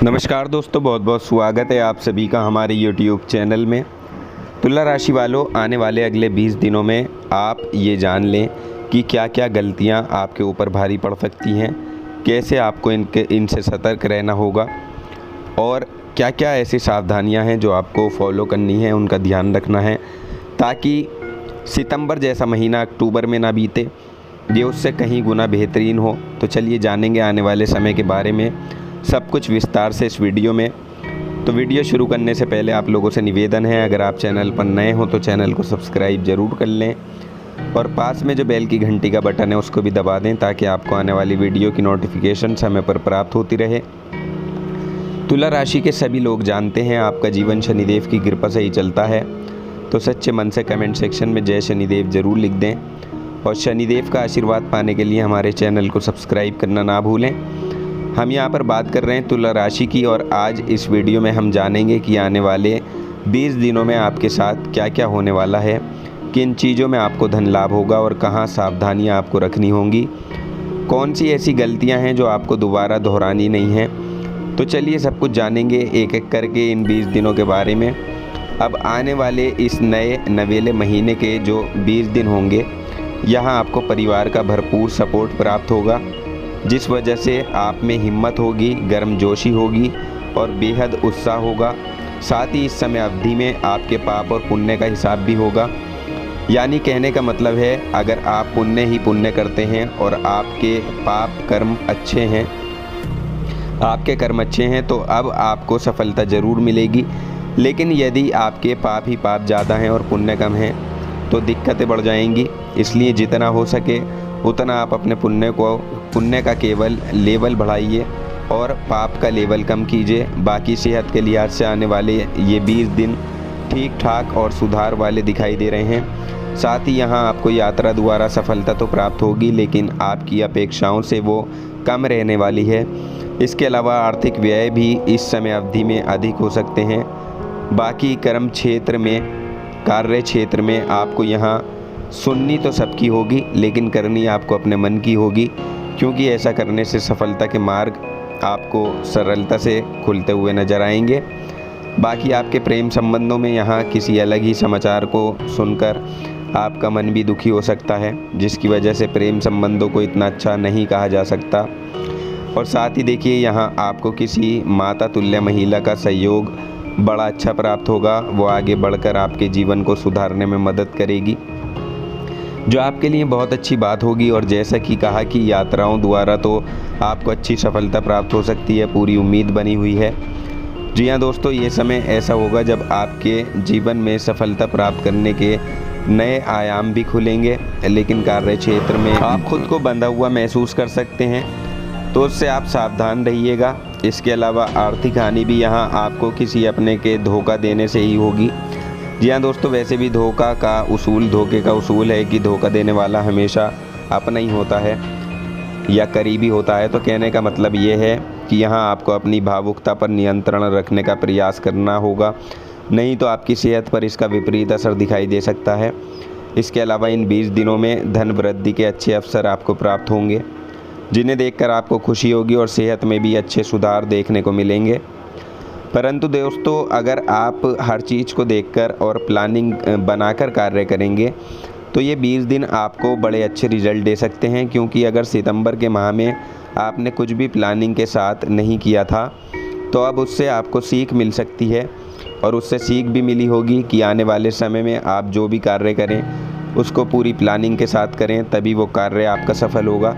नमस्कार दोस्तों, बहुत बहुत स्वागत है आप सभी का हमारे YouTube चैनल में। तुला राशि वालों, आने वाले अगले 20 दिनों में आप ये जान लें कि क्या क्या गलतियां आपके ऊपर भारी पड़ सकती हैं, कैसे आपको इनसे सतर्क रहना होगा और क्या क्या ऐसी सावधानियां हैं जो आपको फॉलो करनी है, उनका ध्यान रखना है ताकि सितंबर जैसा महीना अक्टूबर में ना बीते, ये उससे कहीं गुना बेहतरीन हो। तो चलिए जानेंगे आने वाले समय के बारे में सब कुछ विस्तार से इस वीडियो में। तो वीडियो शुरू करने से पहले आप लोगों से निवेदन है, अगर आप चैनल पर नए हो तो चैनल को सब्सक्राइब ज़रूर कर लें और पास में जो बेल की घंटी का बटन है उसको भी दबा दें ताकि आपको आने वाली वीडियो की नोटिफिकेशन समय पर प्राप्त होती रहे। तुला राशि के सभी लोग जानते हैं आपका जीवन शनिदेव की कृपा से ही चलता है, तो सच्चे मन से कमेंट सेक्शन में जय शनिदेव ज़रूर लिख दें और शनिदेव का आशीर्वाद पाने के लिए हमारे चैनल को सब्सक्राइब करना ना भूलें। हम यहाँ पर बात कर रहे हैं तुला राशि की और आज इस वीडियो में हम जानेंगे कि आने वाले 20 दिनों में आपके साथ क्या क्या होने वाला है, किन चीज़ों में आपको धन लाभ होगा और कहाँ सावधानियाँ आपको रखनी होंगी, कौन सी ऐसी गलतियाँ हैं जो आपको दोबारा दोहरानी नहीं हैं। तो चलिए सब कुछ जानेंगे एक एक करके इन 20 दिनों के बारे में। अब आने वाले इस नए नवेले महीने के जो 20 दिन होंगे, यहाँ आपको परिवार का भरपूर सपोर्ट प्राप्त होगा, जिस वजह से आप में हिम्मत होगी, गर्मजोशी होगी और बेहद उत्साह होगा। साथ ही इस समय अवधि में आपके पाप और पुण्य का हिसाब भी होगा। यानी कहने का मतलब है, अगर आप पुण्य ही पुण्य करते हैं और आपके पाप कर्म अच्छे हैं, आपके कर्म अच्छे हैं, तो अब आपको सफलता ज़रूर मिलेगी। लेकिन यदि आपके पाप ही पाप ज़्यादा हैं और पुण्य कम हैं तो दिक्कतें बढ़ जाएंगी। इसलिए जितना हो सके उतना आप अपने पुण्य का केवल लेवल बढ़ाइए और पाप का लेवल कम कीजिए। बाकी सेहत के लिहाज से आने वाले ये 20 दिन ठीक ठाक और सुधार वाले दिखाई दे रहे हैं। साथ ही यहाँ आपको यात्रा द्वारा सफलता तो प्राप्त होगी, लेकिन आपकी अपेक्षाओं से वो कम रहने वाली है। इसके अलावा आर्थिक व्यय भी इस समय अवधि में अधिक हो सकते हैं। बाकी कर्म क्षेत्र में, कार्य क्षेत्र में आपको यहाँ सुननी तो सबकी होगी, लेकिन करनी आपको अपने मन की होगी, क्योंकि ऐसा करने से सफलता के मार्ग आपको सरलता से खुलते हुए नजर आएंगे। बाकी आपके प्रेम संबंधों में यहाँ किसी अलग ही समाचार को सुनकर आपका मन भी दुखी हो सकता है, जिसकी वजह से प्रेम संबंधों को इतना अच्छा नहीं कहा जा सकता। और साथ ही देखिए, यहाँ आपको किसी माता तुल्य महिला का सहयोग बड़ा अच्छा प्राप्त होगा। वो आगे बढ़कर आपके जीवन को सुधारने में मदद करेगी, जो आपके लिए बहुत अच्छी बात होगी। और जैसा कि कहा कि यात्राओं द्वारा तो आपको अच्छी सफलता प्राप्त हो सकती है, पूरी उम्मीद बनी हुई है। जी हाँ दोस्तों, ये समय ऐसा होगा जब आपके जीवन में सफलता प्राप्त करने के नए आयाम भी खुलेंगे, लेकिन कार्य क्षेत्र में आप खुद को बंधा हुआ महसूस कर सकते हैं, तो उससे आप सावधान रहिएगा। इसके अलावा आर्थिक हानि भी यहाँ आपको किसी अपने के धोखा देने से ही होगी। जी हाँ दोस्तों, वैसे भी धोखे का उसूल है कि धोखा देने वाला हमेशा अपना ही होता है या करीबी होता है। तो कहने का मतलब ये है कि यहाँ आपको अपनी भावुकता पर नियंत्रण रखने का प्रयास करना होगा, नहीं तो आपकी सेहत पर इसका विपरीत असर दिखाई दे सकता है। इसके अलावा इन 20 दिनों में धन वृद्धि के अच्छे अवसर आपको प्राप्त होंगे, जिन्हें देखकर आपको खुशी होगी और सेहत में भी अच्छे सुधार देखने को मिलेंगे। परंतु दोस्तों, अगर आप हर चीज़ को देखकर और प्लानिंग बनाकर कार्य करेंगे तो ये 20 दिन आपको बड़े अच्छे रिजल्ट दे सकते हैं, क्योंकि अगर सितंबर के माह में आपने कुछ भी प्लानिंग के साथ नहीं किया था तो अब उससे आपको सीख मिल सकती है और उससे सीख भी मिली होगी कि आने वाले समय में आप जो भी कार्य करें उसको पूरी प्लानिंग के साथ करें, तभी वो कार्य आपका सफल होगा।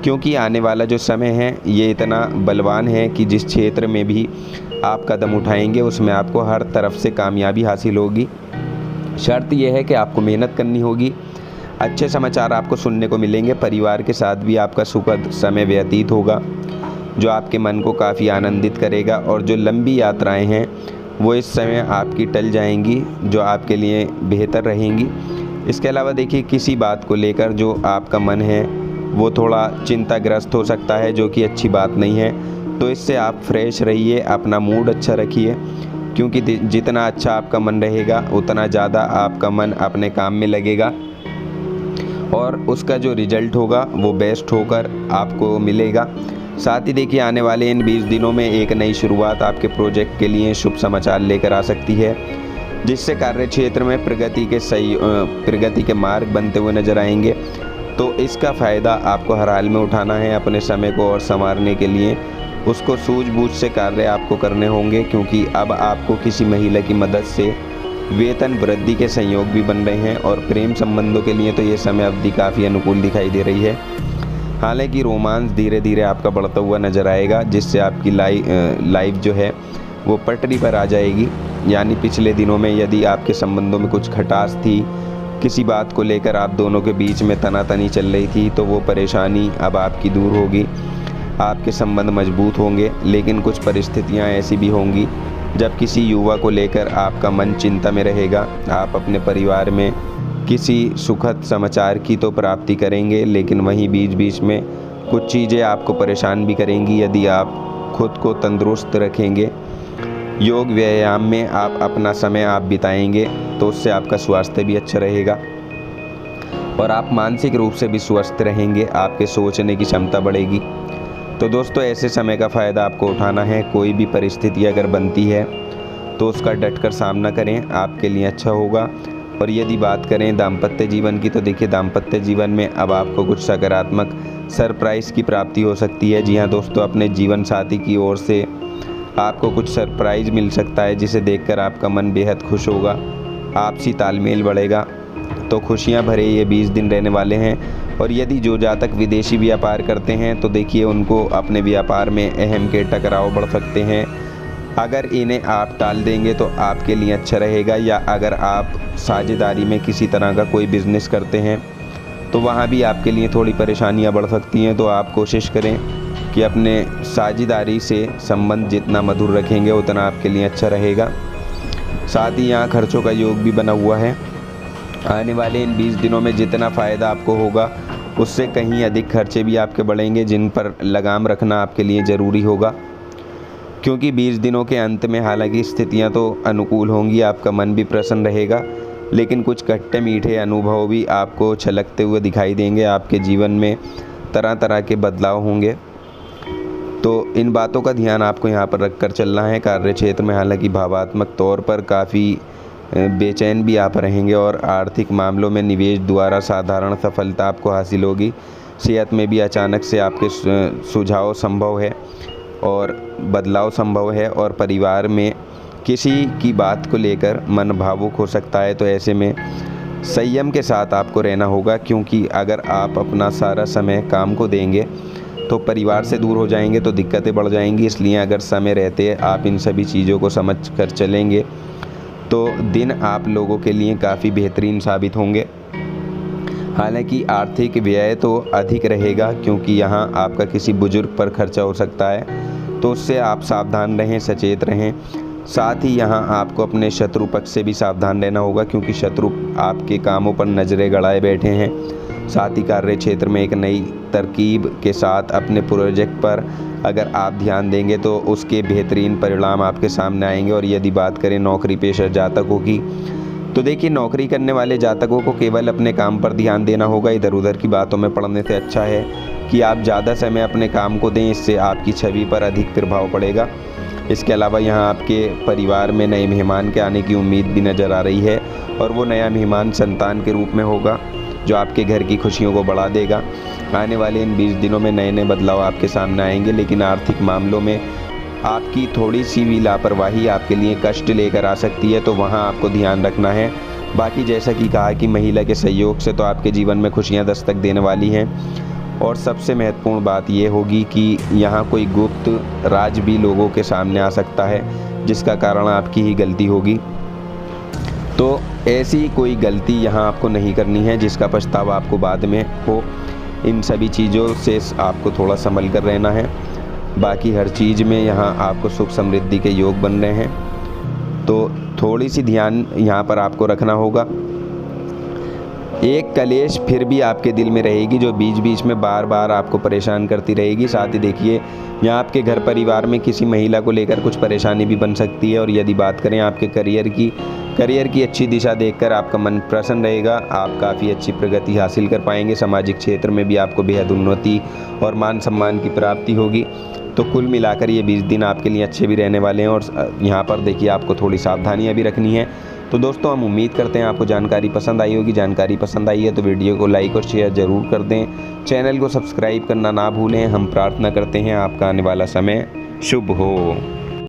क्योंकि आने वाला जो समय है ये इतना बलवान है कि जिस क्षेत्र में भी आप कदम उठाएंगे उसमें आपको हर तरफ से कामयाबी हासिल होगी। शर्त यह है कि आपको मेहनत करनी होगी। अच्छे समाचार आपको सुनने को मिलेंगे। परिवार के साथ भी आपका सुखद समय व्यतीत होगा, जो आपके मन को काफ़ी आनंदित करेगा। और जो लंबी यात्राएं हैं वो इस समय आपकी टल जाएंगी, जो आपके लिए बेहतर रहेंगी। इसके अलावा देखिए, किसी बात को लेकर जो आपका मन है वो थोड़ा चिंताग्रस्त हो सकता है, जो कि अच्छी बात नहीं है। तो इससे आप फ्रेश रहिए, अपना मूड अच्छा रखिए, क्योंकि जितना अच्छा आपका मन रहेगा उतना ज़्यादा आपका मन अपने काम में लगेगा और उसका जो रिजल्ट होगा वो बेस्ट होकर आपको मिलेगा। साथ ही देखिए आने वाले इन 20 दिनों में एक नई शुरुआत आपके प्रोजेक्ट के लिए शुभ समाचार लेकर आ सकती है, जिससे कार्य क्षेत्र में प्रगति के मार्ग बनते हुए नजर आएंगे। तो इसका फ़ायदा आपको हर हाल में उठाना है। अपने समय को और संवारने के लिए उसको सूझबूझ से कार्य आपको करने होंगे, क्योंकि अब आपको किसी महिला की मदद से वेतन वृद्धि के संयोग भी बन रहे हैं। और प्रेम संबंधों के लिए तो ये समय अवधि काफ़ी अनुकूल दिखाई दे रही है। हालांकि रोमांस धीरे धीरे आपका बढ़ता हुआ नज़र आएगा, जिससे आपकी लाइफ जो है वो पटरी पर आ जाएगी। यानी पिछले दिनों में यदि आपके संबंधों में कुछ खटास थी, किसी बात को लेकर आप दोनों के बीच में तनातनी चल रही थी, तो वो परेशानी अब आपकी दूर होगी। आपके संबंध मजबूत होंगे। लेकिन कुछ परिस्थितियां ऐसी भी होंगी जब किसी युवा को लेकर आपका मन चिंता में रहेगा। आप अपने परिवार में किसी सुखद समाचार की तो प्राप्ति करेंगे, लेकिन वहीं बीच बीच में कुछ चीज़ें आपको परेशान भी करेंगी। यदि आप खुद को तंदुरुस्त रखेंगे, योग व्यायाम में आप अपना समय आप बिताएंगे, तो उससे आपका स्वास्थ्य भी अच्छा रहेगा और आप मानसिक रूप से भी स्वस्थ रहेंगे। आपके सोचने की क्षमता बढ़ेगी। तो दोस्तों, ऐसे समय का फ़ायदा आपको उठाना है। कोई भी परिस्थिति अगर बनती है तो उसका डटकर सामना करें, आपके लिए अच्छा होगा। और यदि बात करें दाम्पत्य जीवन की, तो देखिए दाम्पत्य जीवन में अब आपको कुछ सकारात्मक सरप्राइज़ की प्राप्ति हो सकती है। जी हाँ दोस्तों, अपने जीवन साथी की ओर से आपको कुछ सरप्राइज़ मिल सकता है, जिसे देखकर आपका मन बेहद खुश होगा। आपसी तालमेल बढ़ेगा। तो खुशियाँ भरे ये 20 दिन रहने वाले हैं। और यदि जो जातक विदेशी व्यापार करते हैं, तो देखिए उनको अपने व्यापार में अहम के टकराव बढ़ सकते हैं। अगर इन्हें आप टाल देंगे तो आपके लिए अच्छा रहेगा। या अगर आप साझेदारी में किसी तरह का कोई बिज़नेस करते हैं, तो वहाँ भी आपके लिए थोड़ी परेशानियाँ बढ़ सकती हैं। तो आप कोशिश करें कि अपने साझेदारी से संबंध जितना मधुर रखेंगे उतना आपके लिए अच्छा रहेगा। साथ ही यहाँ खर्चों का योग भी बना हुआ है। आने वाले इन 20 दिनों में जितना फ़ायदा आपको होगा, उससे कहीं अधिक खर्चे भी आपके बढ़ेंगे, जिन पर लगाम रखना आपके लिए ज़रूरी होगा। क्योंकि 20 दिनों के अंत में हालांकि स्थितियां तो अनुकूल होंगी, आपका मन भी प्रसन्न रहेगा, लेकिन कुछ खट्टे मीठे अनुभव भी आपको छलकते हुए दिखाई देंगे। आपके जीवन में तरह तरह के बदलाव होंगे। तो इन बातों का ध्यान आपको यहाँ पर रख कर चलना है। कार्य क्षेत्र में हालांकि भावात्मक तौर पर काफ़ी बेचैन भी आप रहेंगे और आर्थिक मामलों में निवेश द्वारा साधारण सफलता आपको हासिल होगी। सेहत में भी अचानक से आपके सुझाव संभव है और बदलाव संभव है। और परिवार में किसी की बात को लेकर मन भावुक हो सकता है। तो ऐसे में संयम के साथ आपको रहना होगा, क्योंकि अगर आप अपना सारा समय काम को देंगे तो परिवार से दूर हो जाएंगे, तो दिक्कतें बढ़ जाएंगी। इसलिए अगर समय रहते आप इन सभी चीज़ों को समझ कर चलेंगे, तो दिन आप लोगों के लिए काफ़ी बेहतरीन साबित होंगे। हालांकि आर्थिक व्यय तो अधिक रहेगा, क्योंकि यहाँ आपका किसी बुजुर्ग पर खर्चा हो सकता है, तो उससे आप सावधान रहें, सचेत रहें। साथ ही यहाँ आपको अपने शत्रु पक्ष से भी सावधान रहना होगा, क्योंकि शत्रु आपके कामों पर नज़रें गड़ाए बैठे हैं। साथ ही कार्य क्षेत्र में एक नई तरकीब के साथ अपने प्रोजेक्ट पर अगर आप ध्यान देंगे तो उसके बेहतरीन परिणाम आपके सामने आएंगे। और यदि बात करें नौकरी पेशा जातकों की, तो देखिए नौकरी करने वाले जातकों को केवल अपने काम पर ध्यान देना होगा। इधर उधर की बातों में पड़ने से अच्छा है कि आप ज़्यादा समय अपने काम को दें, इससे आपकी छवि पर अधिक प्रभाव पड़ेगा। इसके अलावा यहाँ आपके परिवार में नए मेहमान के आने की उम्मीद भी नज़र आ रही है, और वो नया मेहमान संतान के रूप में होगा, जो आपके घर की खुशियों को बढ़ा देगा। आने वाले इन 20 दिनों में नए नए बदलाव आपके सामने आएंगे, लेकिन आर्थिक मामलों में आपकी थोड़ी सी भी लापरवाही आपके लिए कष्ट लेकर आ सकती है, तो वहाँ आपको ध्यान रखना है। बाकी जैसा कि कहा कि महिला के सहयोग से तो आपके जीवन में खुशियाँ दस्तक देने वाली हैं। और सबसे महत्वपूर्ण बात ये होगी कि यहाँ कोई गुप्त राज भी लोगों के सामने आ सकता है, जिसका कारण आपकी ही गलती होगी। तो ऐसी कोई गलती यहाँ आपको नहीं करनी है जिसका पछतावा आपको बाद में हो। इन सभी चीज़ों से आपको थोड़ा संभल कर रहना है। बाकी हर चीज़ में यहाँ आपको सुख समृद्धि के योग बन रहे हैं, तो थोड़ी सी ध्यान यहाँ पर आपको रखना होगा। एक कलेश फिर भी आपके दिल में रहेगी, जो बीच बीच में बार बार आपको परेशान करती रहेगी। साथ ही देखिए यहाँ आपके घर परिवार में किसी महिला को लेकर कुछ परेशानी भी बन सकती है। और यदि बात करें आपके करियर की, करियर की अच्छी दिशा देखकर आपका मन प्रसन्न रहेगा। आप काफ़ी अच्छी प्रगति हासिल कर पाएंगे। सामाजिक क्षेत्र में भी आपको बेहद उन्नति और मान सम्मान की प्राप्ति होगी। तो कुल मिलाकर ये 20 दिन आपके लिए अच्छे भी रहने वाले हैं। और यहाँ पर देखिए आपको थोड़ी सावधानियाँ भी रखनी है। तो दोस्तों हम उम्मीद करते हैं आपको जानकारी पसंद आई होगी। जानकारी पसंद आई है तो वीडियो को लाइक और शेयर ज़रूर कर दें। चैनल को सब्सक्राइब करना ना भूलें। हम प्रार्थना करते हैं आपका आने वाला समय शुभ हो।